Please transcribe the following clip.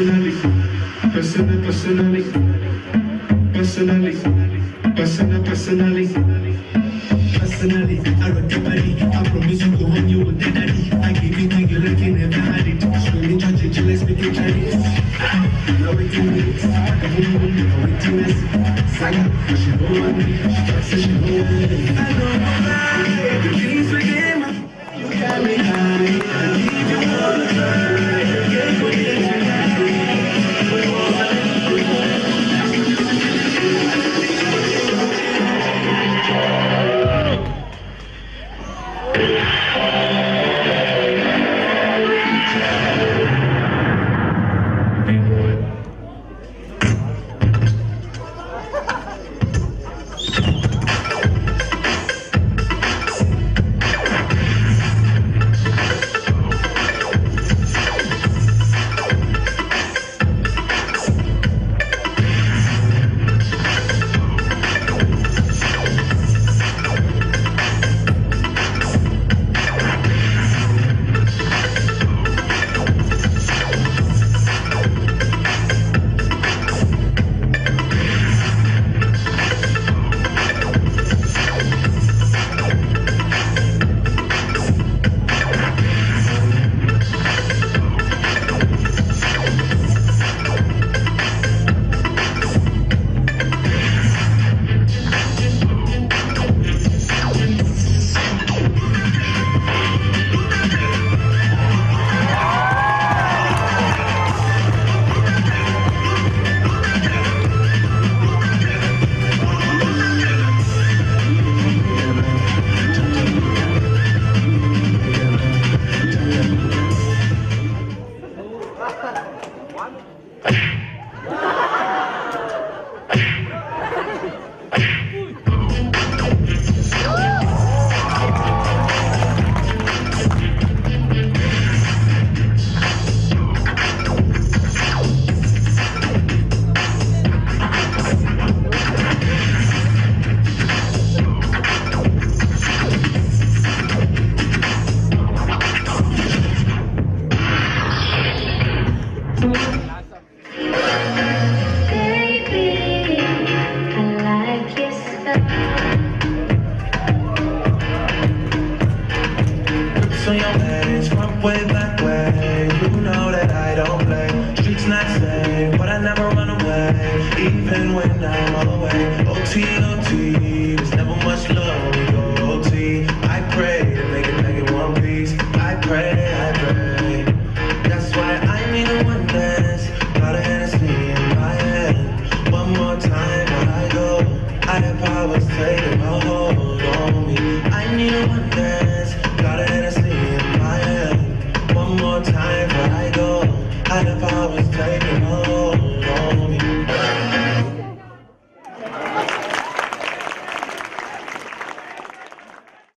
personally, personally, personally, personally. Personally, I rock your body. I promise you go home, you will get daddy. I give it to you like you never had it. Screaming, judge it, let's make it Chinese. Now we do it. I wait till it's saga. She know what me. She talks, she know what me. I don't know why. The dreams we game. You got me high. I leave you all the time. Yeah, what is it? On your ways, front way, back way. You know that I don't play. Streets not safe, but I never run away, even when I'm away. OT, OT, there's never much love when we go OT. I pray to make it one piece. I pray.